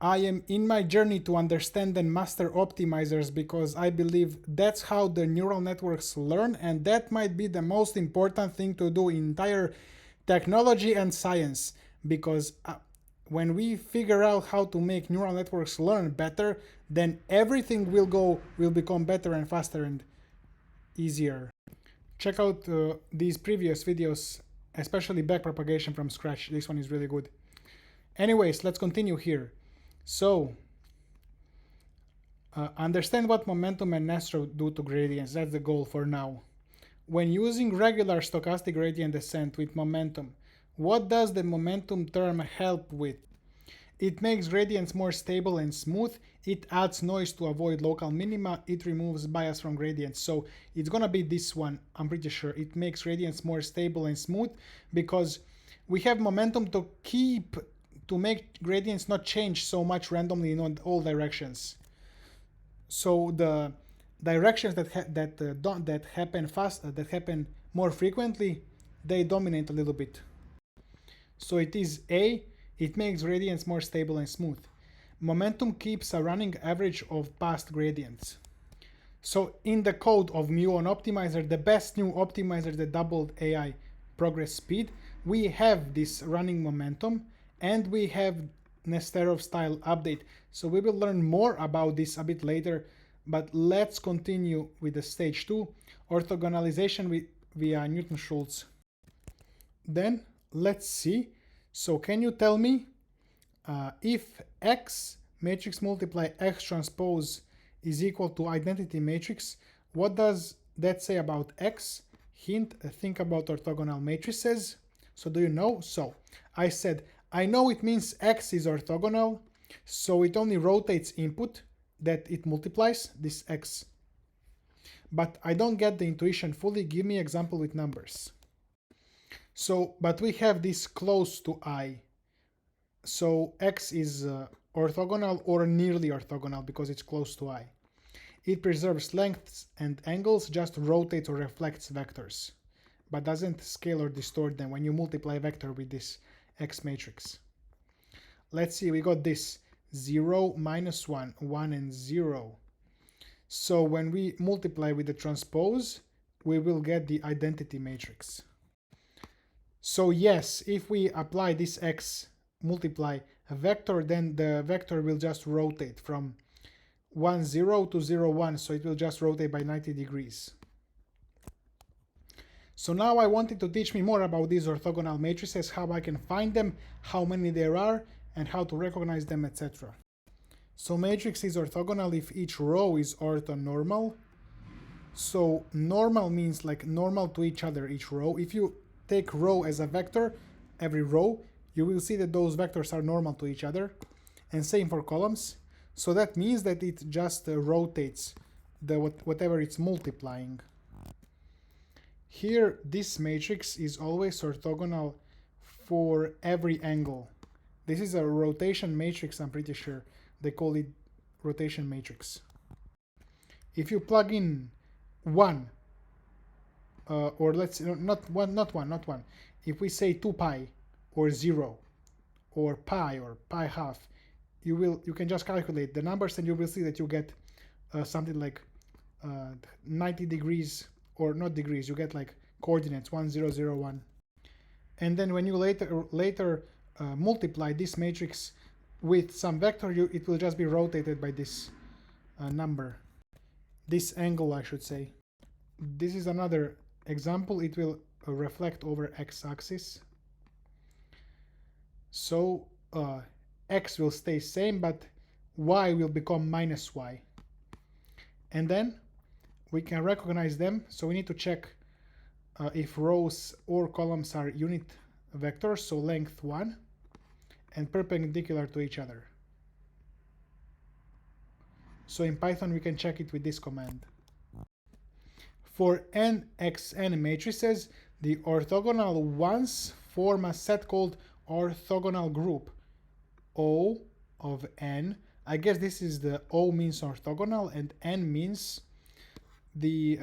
I am in my journey to understand and master optimizers because I believe that's how the neural networks learn, and that might be the most important thing to do in entire technology and science. Because when we figure out how to make neural networks learn better, then everything will become better and faster and easier. Check out these previous videos, especially backpropagation from scratch. This one is really good. Anyways, let's continue here. So, understand what momentum and Nastro do to gradients. That's the goal for now. When using regular stochastic gradient descent with momentum, what does the momentum term help with? It makes gradients more stable and smooth. It adds noise to avoid local minima. It removes bias from gradients. So it's gonna be this one, I'm pretty sure. It makes gradients more stable and smooth because we have momentum to make gradients not change so much randomly in all directions. So the directions that happen more frequently, they dominate a little bit. So it is A, it makes gradients more stable and smooth. Momentum keeps a running average of past gradients. So in the code of muon optimizer, the best new optimizer that doubled AI progress speed, we have this running momentum and we have Nesterov style update. So we will learn more about this a bit later, but let's continue with the stage 2, orthogonalization via Newton-Schulz. Then let's see. So can you tell me if X matrix multiply X transpose is equal to identity matrix, what does that say about X? Hint, think about orthogonal matrices. So do you know? So I said, I know it means X is orthogonal, so it only rotates input that it multiplies, this X. But I don't get the intuition fully. Give me example with numbers. So, but we have this close to I. So X is orthogonal or nearly orthogonal because it's close to I. It preserves lengths and angles, just rotates or reflects vectors, but doesn't scale or distort them when you multiply a vector with this X matrix. Let's see, we got this 0, minus 1, 1 and 0. So when we multiply with the transpose, we will get the identity matrix. So yes, if we apply this X multiply a vector, then the vector will just rotate from 1, 0 to 0, 1, so it will just rotate by 90 degrees. So now I wanted to teach me more about these orthogonal matrices, how I can find them, how many there are, and how to recognize them, etc. So matrix is orthogonal if each row is orthonormal. So normal means like normal to each other, each row. If you take row as a vector, every row, you will see that those vectors are normal to each other. And same for columns. So that means that it just rotates whatever it's multiplying. Here, this matrix is always orthogonal for every angle. This is a rotation matrix, I'm pretty sure. They call it rotation matrix. If you plug in 1, or let's not one. If we say 2 pi or 0 or pi half, you can just calculate the numbers and you will see that you get something like 90 degrees, or not degrees, you get like coordinates 1, 0, 0, 1. And then when you later multiply this matrix with some vector, it will just be rotated by this number, this angle, I should say. This is another example. It will reflect over x-axis. So x will stay same, but y will become minus y. And then we can recognize them. So we need to check if rows or columns are unit vectors, so length 1, and perpendicular to each other. So in Python we can check it with this command. For nxn matrices, the orthogonal ones form a set called orthogonal group O of n. I guess this is the O means orthogonal and n means the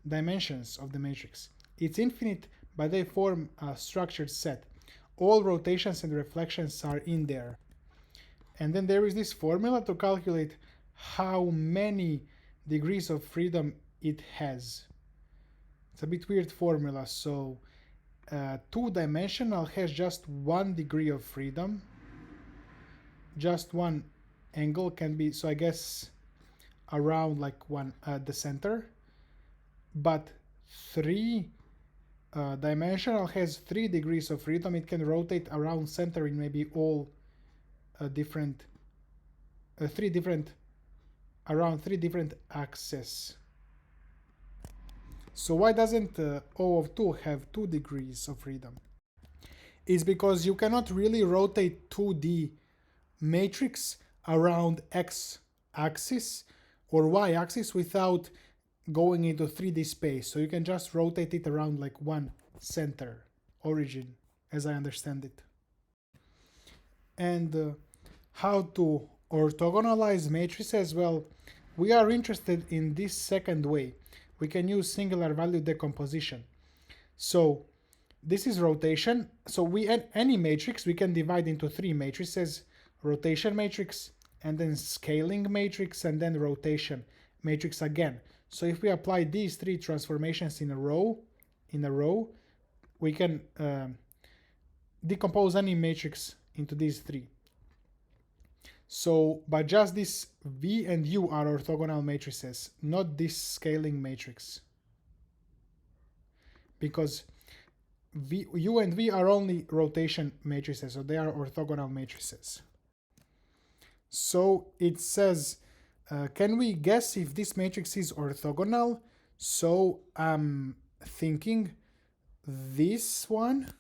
dimensions of the matrix. It's infinite, but they form a structured set. All rotations and reflections are in there. And then there is this formula to calculate how many degrees of freedom it has. It's a bit weird formula. So two-dimensional has just 1 degree of freedom. Just one angle can be, so I guess around like one at the center. But three dimensional has 3 degrees of freedom. It can rotate around center in maybe all different around three different axes. So why doesn't O of 2 have 2 degrees of freedom? It's because you cannot really rotate 2D matrix around X axis or Y axis without going into 3D space. So you can just rotate it around like one center, origin, as I understand it. And how to orthogonalize matrices? Well, we are interested in this second way. We can use singular value decomposition. So this is rotation. So any matrix we can divide into 3 matrices: rotation matrix, and then scaling matrix, and then rotation matrix again. So if we apply these 3 transformations in a row, we can decompose any matrix into these 3. So, but just this V and U are orthogonal matrices, not this scaling matrix. Because U and V are only rotation matrices, so they are orthogonal matrices. So it says, can we guess if this matrix is orthogonal? So I'm thinking this one.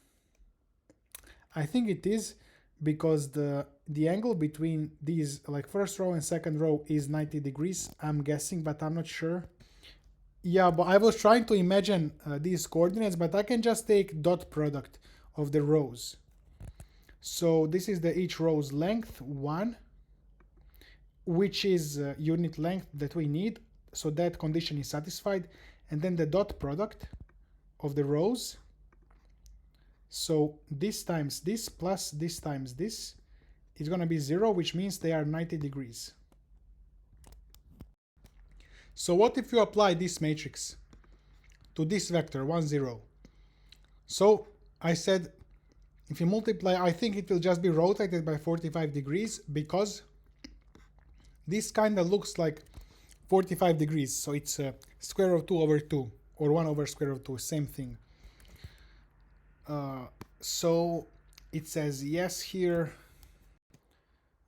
I think it is, because the angle between these, like first row and second row, is 90 degrees. I'm guessing, but I'm not sure. Yeah, but I was trying to imagine these coordinates, but I can just take dot product of the rows. So this is the each row's length, 1, which is unit length that we need. So that condition is satisfied. And then the dot product of the rows. So this times this plus this times this is going to be 0, which means they are 90 degrees. So what if you apply this matrix to this vector, 1, 0? So I said, if you multiply, I think it will just be rotated by 45 degrees, because this kind of looks like 45 degrees. So it's square root of 2 over 2, or 1 over square root of 2, same thing. So it says yes here.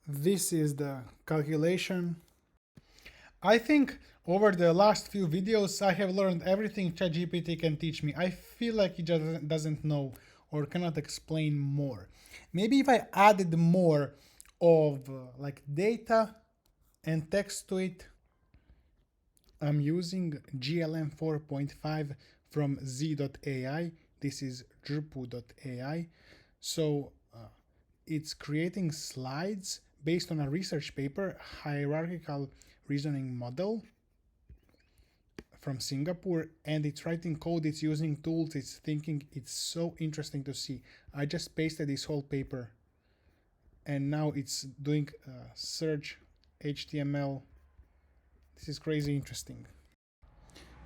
This is the calculation. I think over the last few videos I have learned everything ChatGPT can teach me. I feel like it just doesn't know or cannot explain more. Maybe if I added more of like data and text to it. I'm using GLM 4.5 from z.ai. This is drpu.ai. So it's creating slides based on a research paper, hierarchical reasoning model from Singapore, and it's writing code, it's using tools, it's thinking. It's so interesting to see. I just pasted this whole paper, and now it's doing search HTML. This is crazy interesting.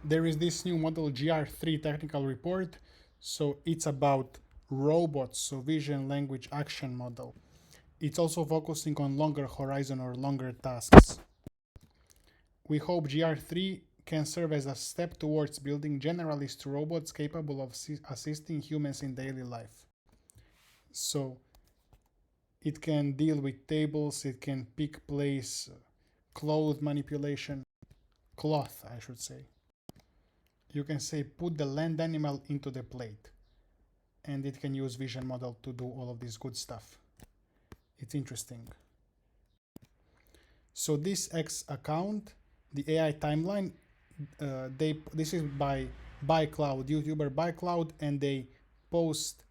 There is this new model GR3 technical report. So it's about robots, so vision, language, action model. It's also focusing on longer horizon or longer tasks. We hope GR3 can serve as a step towards building generalist robots capable of assisting humans in daily life. So it can deal with tables, it can pick place, cloth manipulation, cloth, I should say. You can say put the land animal into the plate, and it can use vision model to do all of this good stuff. It's interesting. So this X account, the AI timeline, this is by ByCloud, YouTuber ByCloud, and they post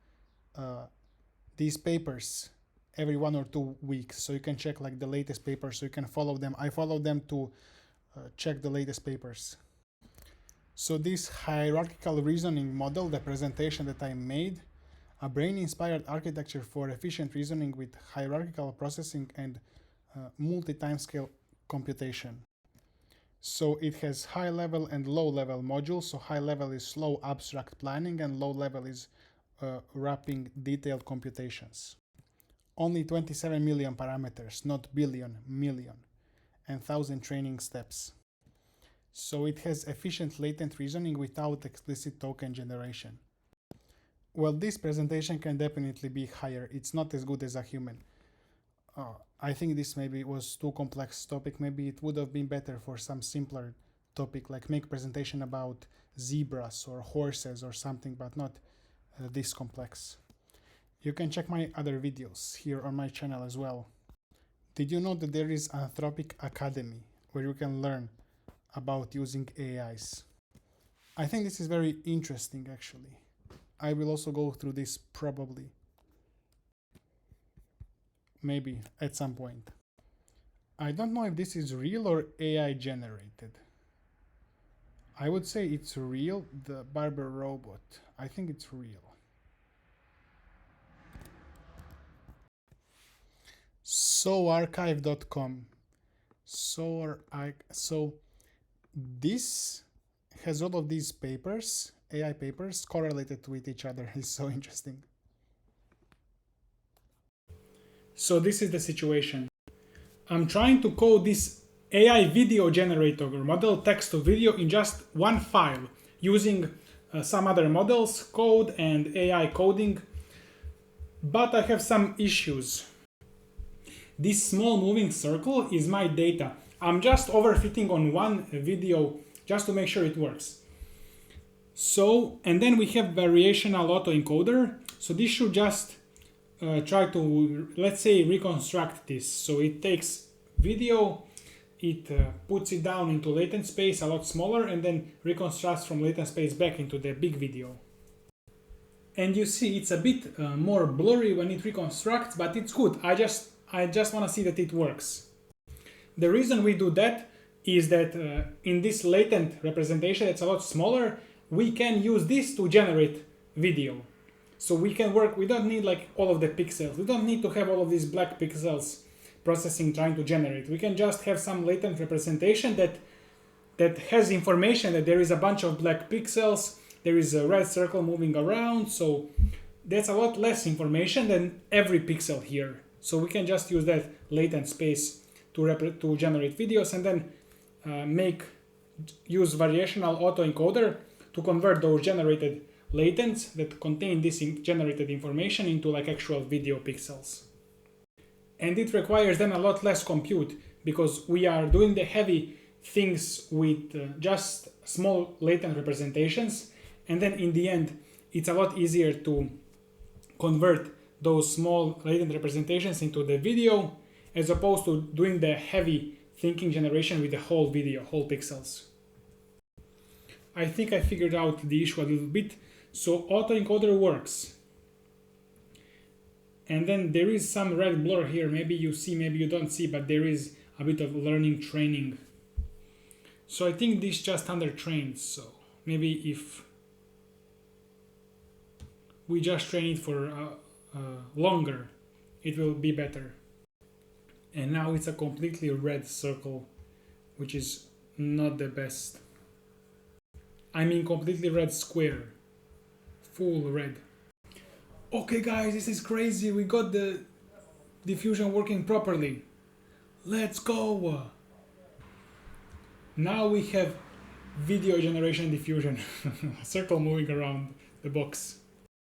these papers every 1 or 2 weeks. So you can check like the latest papers, so you can follow them. I follow them to check the latest papers. So this hierarchical reasoning model, the presentation that I made, a brain-inspired architecture for efficient reasoning with hierarchical processing and multi-timescale computation. So it has high level and low level modules. So high level is slow abstract planning and low level is wrapping detailed computations. Only 27 million parameters, not billion, million, and 1,000 training steps. So it has efficient latent reasoning without explicit token generation. Well, this presentation can definitely be higher. It's not as good as a human. I think this maybe was too complex topic. Maybe it would have been better for some simpler topic, like make presentation about zebras or horses or something, but not this complex. You can check my other videos here on my channel as well. Did you know that there is Anthropic Academy where you can learn about using AIs? I think this is very interesting actually. I will also go through this probably. Maybe at some point. I don't know if this is real or AI generated. I would say it's real, the barber robot. I think it's real. soarchive.com. So this has all of these papers, AI papers, correlated with each other. It's so interesting. So this is the situation. I'm trying to code this AI video generator or model text to video in just one file using some other models, code and AI coding, but I have some issues. This small moving circle is my data. I'm just overfitting on one video just to make sure it works. So, and then we have variational autoencoder. So this should just try to, let's say, reconstruct this. So it takes video, it puts it down into latent space a lot smaller, and then reconstructs from latent space back into the big video. And you see it's a bit more blurry when it reconstructs, but it's good. I just want to see that it works. The reason we do that is that in this latent representation, it's a lot smaller, we can use this to generate video. So we can work, we don't need like all of the pixels. We don't need to have all of these black pixels processing trying to generate. We can just have some latent representation that has information that there is a bunch of black pixels, there is a red circle moving around. So that's a lot less information than every pixel here. So we can just use that latent space to generate videos and then use variational autoencoder to convert those generated latents that contain this generated information into like actual video pixels. And it requires then a lot less compute because we are doing the heavy things with just small latent representations, and then in the end it's a lot easier to convert those small latent representations into the video as opposed to doing the heavy thinking generation with the whole video, whole pixels. I think I figured out the issue a little bit. So autoencoder works. And then there is some red blur here. Maybe you see, maybe you don't see, but there is a bit of learning training. So I think this just undertrained. So maybe if we just train it for longer, it will be better. And now it's a completely red circle, which is not the best. I mean completely red square. Full red. Okay guys, this is crazy. We got the diffusion working properly. Let's go. Now we have video generation diffusion. Circle moving around the box.